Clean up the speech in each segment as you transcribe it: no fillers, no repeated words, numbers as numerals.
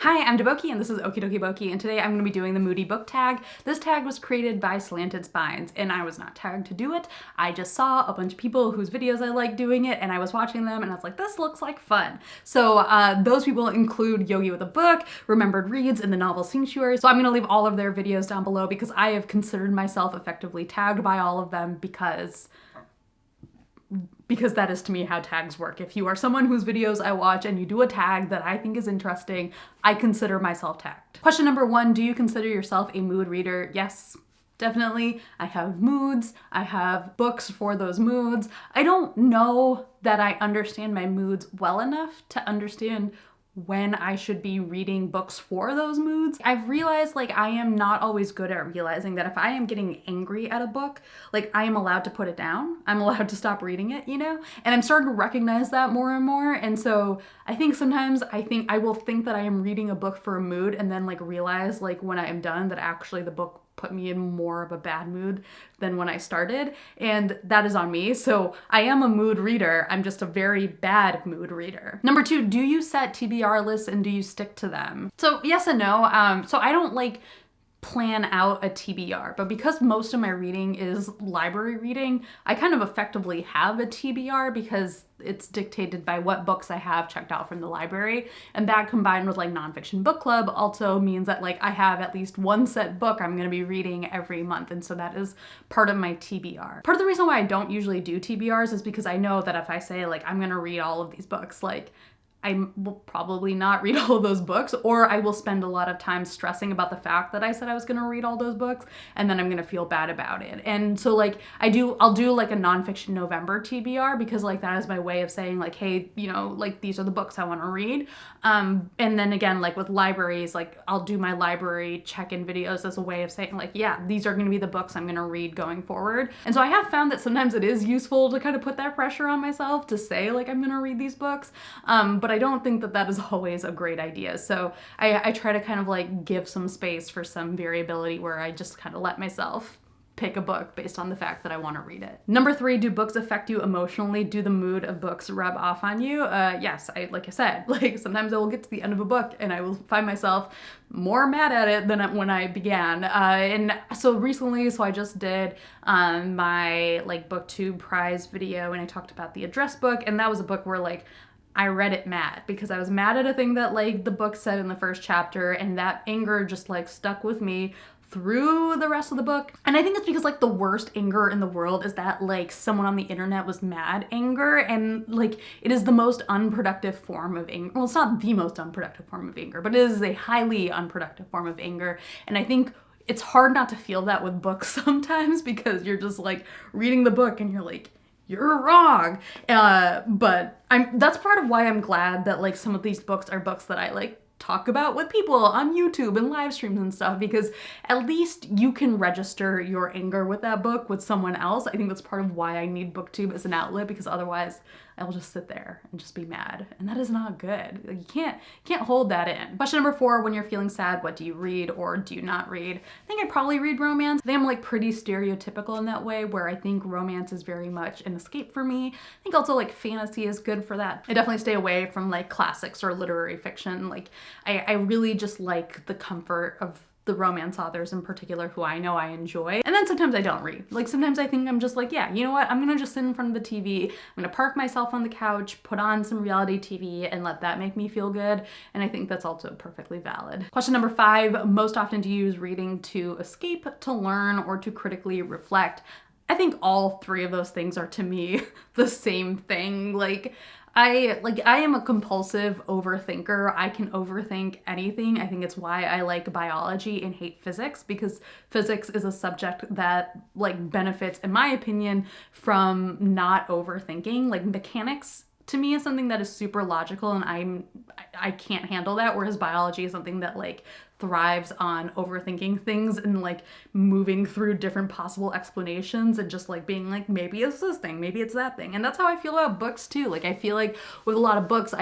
Hi, I'm Deboki and this is Okie Dokie Boki, and today I'm going to be doing the Moody book tag. This tag was created by Slanted Spines and I was not tagged to do it. I just saw a bunch of people whose videos I like doing it and I was watching them and I was like, this looks like fun. So those people include Yogi with a Book, Remembered Reads, and the novel Sanctuary. So I'm going to leave all of their videos down below because I have considered myself effectively tagged by all of them because that is to me how tags work. If you are someone whose videos I watch and you do a tag that I think is interesting, I consider myself tagged. Question number 1, do you consider yourself a mood reader? Yes, definitely. I have moods. I have books for those moods. I don't know that I understand my moods well enough to understand when I should be reading books for those moods. I've realized I am not always good at realizing that if I am getting angry at a book, I am allowed to put it down. I'm allowed to stop reading it, And I'm starting to recognize that more and more. And so I think sometimes I will think that I am reading a book for a mood and then realize when I am done that actually the book put me in more of a bad mood than when I started, and that is on me. So I am a mood reader. I'm just a very bad mood reader. Number 2, do you set TBR lists and do you stick to them? So yes and no. So I don't plan out a TBR, but because most of my reading is library reading, I kind of effectively have a TBR because it's dictated by what books I have checked out from the library. And that combined with Nonfiction book club also means that I have at least one set book I'm going to be reading every month. And so that is part of my TBR. Part of the reason why I don't usually do TBRs is because I know that if I say I'm going to read all of these books, I will probably not read all of those books, or I will spend a lot of time stressing about the fact that I said I was going to read all those books, and then I'm going to feel bad about it. And so I'll do a Nonfiction November TBR because that is my way of saying hey, these are the books I want to read. And then again, with libraries, I'll do my library check-in videos as a way of saying yeah, these are going to be the books I'm going to read going forward. And so I have found that sometimes it is useful to kind of put that pressure on myself to say I'm going to read these books. But I don't think that is always a great idea. So I try to kind of give some space for some variability where I just kind of let myself pick a book based on the fact that I want to read it. Number 3, do books affect you emotionally? Do the mood of books rub off on you? Yes, like I said, sometimes I will get to the end of a book and I will find myself more mad at it than when I began. And so recently, I just did my BookTube prize video and I talked about the address book, and that was a book where I read it mad because I was mad at a thing that the book said in the first chapter, and that anger just stuck with me through the rest of the book. And I think it's because the worst anger in the world is that someone on the internet was mad anger, and it is the most unproductive form of anger. Well, it's not the most unproductive form of anger, but it is a highly unproductive form of anger. And I think it's hard not to feel that with books sometimes because you're just reading the book and you're you're wrong. But that's part of why I'm glad that some of these books are books that I talk about with people on YouTube and live streams and stuff, because at least you can register your anger with that book with someone else. I think that's part of why I need BookTube as an outlet, because otherwise I will just sit there and just be mad, and that is not good. You can't hold that in. Question number 4, when you're feeling sad, what do you read or do you not read? I think I probably read romance. I think I'm pretty stereotypical in that way, where I think romance is very much an escape for me. I think also fantasy is good for that. I definitely stay away from classics or literary fiction. I really just like the comfort of the romance authors in particular who I know I enjoy. And then sometimes I don't read. Sometimes I think I'm just yeah, you know what? I'm gonna just sit in front of the TV. I'm gonna park myself on the couch, put on some reality TV, and let that make me feel good. And I think that's also perfectly valid. Question number 5, most often do you use reading to escape, to learn, or to critically reflect? I think all 3 of those things are to me the same thing. I am a compulsive overthinker. I can overthink anything. I think it's why I like biology and hate physics, because physics is a subject that benefits, in my opinion, from not overthinking. Mechanics to me is something that is super logical and I can't handle that, whereas biology is something that thrives on overthinking things and like moving through different possible explanations and just like being like, maybe it's this thing, maybe it's that thing. And that's how I feel about books too. Like I feel like with a lot of books,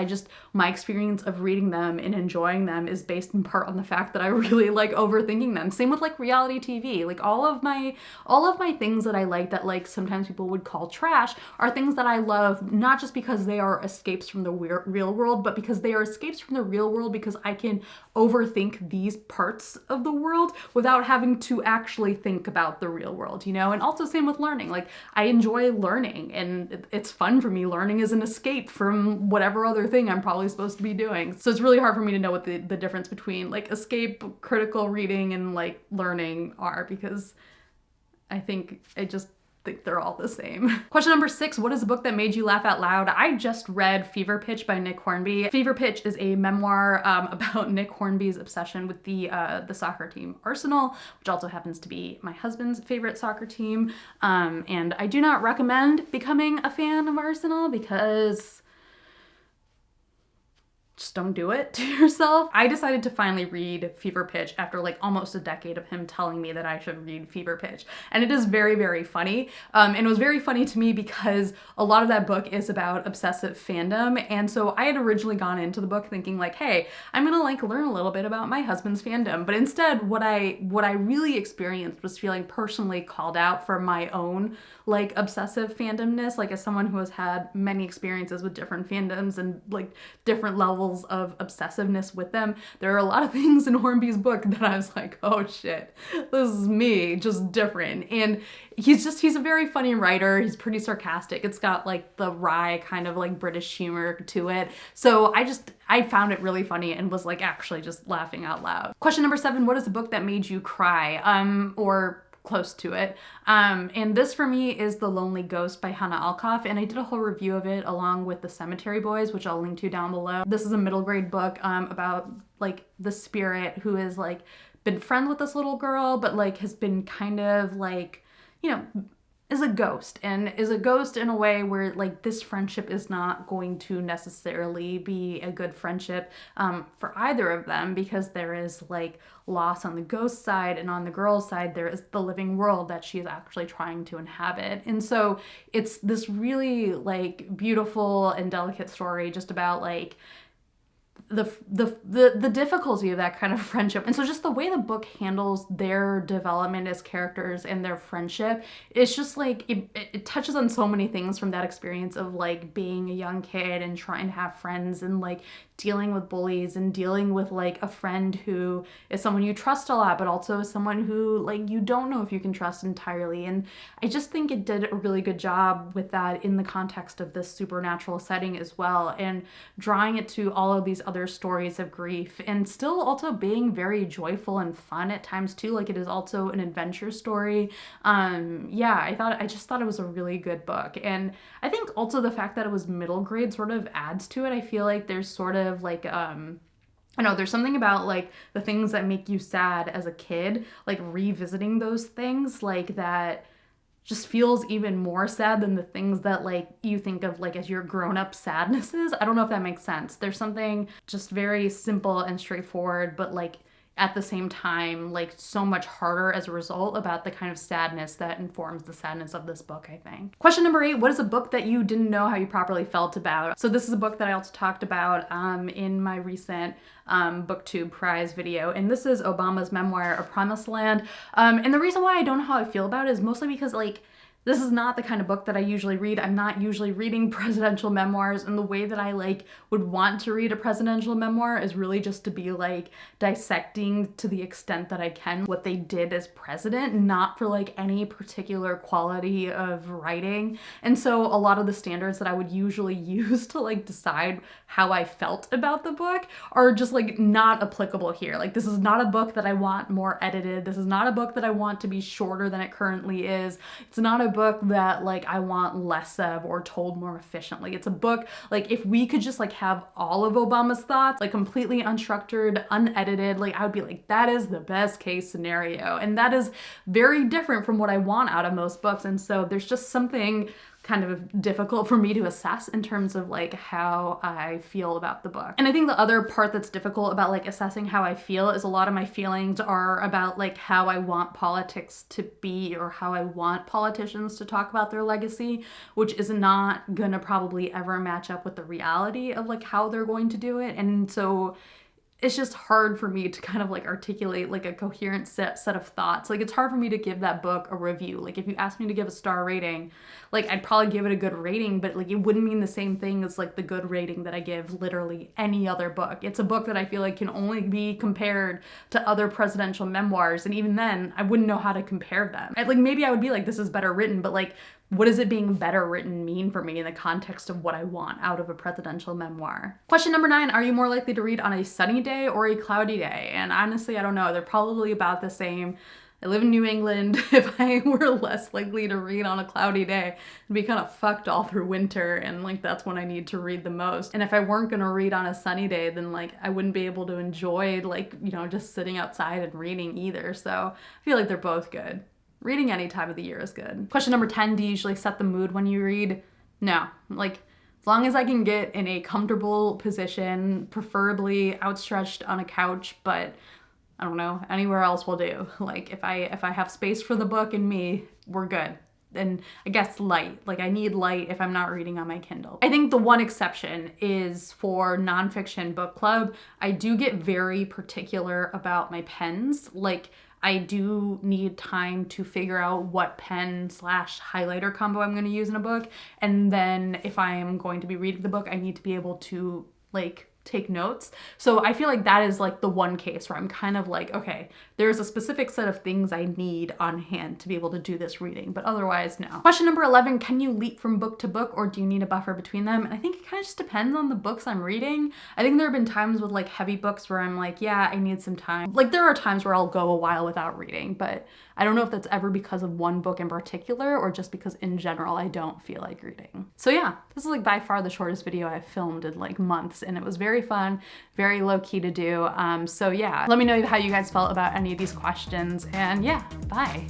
my experience of reading them and enjoying them is based in part on the fact that I really like overthinking them. Same with like reality TV. Like all of my things that I like that like sometimes people would call trash are things that I love, not just because they are escapes from the real world, but because they are escapes from the real world because I can overthink these parts of the world without having to actually think about the real world, you know? And also same with learning. Like I enjoy learning and it's fun for me. Learning is an escape from whatever other thing I'm probably supposed to be doing. So it's really hard for me to know what the difference between like escape, critical reading, and like learning are, because I think they're all the same. Question number 6, what is a book that made you laugh out loud? I just read Fever Pitch by Nick Hornby. Fever Pitch is a memoir about Nick Hornby's obsession with the soccer team Arsenal, which also happens to be my husband's favorite soccer team. And I do not recommend becoming a fan of Arsenal because just don't do it to yourself. I decided to finally read Fever Pitch after like almost a decade of him telling me that I should read Fever Pitch. And it is very, very funny. And it was very funny to me because a lot of that book is about obsessive fandom. And so I had originally gone into the book thinking like, hey, I'm gonna like learn a little bit about my husband's fandom. But instead, what I really experienced was feeling personally called out for my own like obsessive fandomness. Like as someone who has had many experiences with different fandoms and like different levels of obsessiveness with them, there are a lot of things in Hornby's book that I was like, oh shit, this is me, just different. And he's a very funny writer. He's pretty sarcastic. It's got like the wry kind of like British humor to it. So I found it really funny and was like actually just laughing out loud. Question number 7, what is a book that made you cry? Or close to it. And this for me is The Lonely Ghost by Hannah Alkoff, and I did a whole review of it along with The Cemetery Boys, which I'll link to down below. This is a middle grade book about like the spirit who has like been friends with this little girl, but like has been kind of like, you know, is a ghost in a way where like this friendship is not going to necessarily be a good friendship for either of them, because there is like loss on the ghost side, and on the girl's side there is the living world that she is actually trying to inhabit. And so it's this really like beautiful and delicate story just about like the difficulty of that kind of friendship. And so just the way the book handles their development as characters and their friendship, it's just like it touches on so many things from that experience of like being a young kid and trying to have friends and like dealing with bullies and dealing with like a friend who is someone you trust a lot, but also someone who like you don't know if you can trust entirely. And I just think it did a really good job with that in the context of this supernatural setting as well, and drawing it to all of these other stories of grief, and still also being very joyful and fun at times too. Like it is also an adventure story. I just thought it was a really good book. And I think also the fact that it was middle grade sort of adds to it. I feel like there's sort of like I know there's something about like the things that make you sad as a kid, like revisiting those things like that just feels even more sad than the things that like you think of like as your grown-up sadnesses. I don't know if that makes sense. There's something just very simple and straightforward, but like at the same time, like so much harder as a result about the kind of sadness that informs the sadness of this book, I think. Question number 8, what is a book that you didn't know how you properly felt about? So this is a book that I also talked about in my recent BookTube prize video, and this is Obama's memoir, A Promised Land. And the reason why I don't know how I feel about it is mostly because like this is not the kind of book that I usually read. I'm not usually reading presidential memoirs, and the way that I like would want to read a presidential memoir is really just to be like dissecting to the extent that I can what they did as president, not for like any particular quality of writing. And so a lot of the standards that I would usually use to like decide how I felt about the book are just like not applicable here. Like this is not a book that I want more edited. This is not a book that I want to be shorter than it currently is. It's not a book that like I want less of or told more efficiently. It's a book like if we could just like have all of Obama's thoughts like completely unstructured, unedited, like I would be like, that is the best case scenario. And that is very different from what I want out of most books. And so there's just something kind of difficult for me to assess in terms of like how I feel about the book. And I think the other part that's difficult about like assessing how I feel is a lot of my feelings are about like how I want politics to be or how I want politicians to talk about their legacy, which is not gonna probably ever match up with the reality of like how they're going to do it. And so it's just hard for me to kind of like articulate like a coherent set of thoughts. Like it's hard for me to give that book a review. Like if you asked me to give a star rating, like I'd probably give it a good rating, but like it wouldn't mean the same thing as like the good rating that I give literally any other book. It's a book that I feel like can only be compared to other presidential memoirs, and even then I wouldn't know how to compare them. Like maybe I would be like, this is better written, but like what does it being better written mean for me in the context of what I want out of a presidential memoir? Question number 9, are you more likely to read on a sunny day or a cloudy day? And honestly, I don't know. They're probably about the same. I live in New England. If I were less likely to read on a cloudy day, I'd be kind of fucked all through winter, and like that's when I need to read the most. And if I weren't gonna read on a sunny day, then like I wouldn't be able to enjoy like, you know, just sitting outside and reading either. So I feel like they're both good. Reading any time of the year is good. Question number 10, do you usually set the mood when you read? No. Like, as long as I can get in a comfortable position, preferably outstretched on a couch, but I don't know, anywhere else will do. Like, if I have space for the book and me, we're good. And I guess light. Like, I need light if I'm not reading on my Kindle. I think the one exception is for nonfiction book club. I do get very particular about my pens. Like, I do need time to figure out what pen / highlighter combo I'm going to use in a book. And then if I am going to be reading the book, I need to be able to like take notes. So I feel like that is like the one case where I'm kind of like, okay, there's a specific set of things I need on hand to be able to do this reading, but otherwise, no. Question number 11, can you leap from book to book or do you need a buffer between them? And I think it kind of just depends on the books I'm reading. I think there have been times with like heavy books where I'm like, yeah, I need some time. Like there are times where I'll go a while without reading, but I don't know if that's ever because of one book in particular or just because in general I don't feel like reading. So yeah, this is like by far the shortest video I've filmed in like months, and it was very fun, very low key to do. So yeah, let me know how you guys felt about any of these questions, and yeah, bye.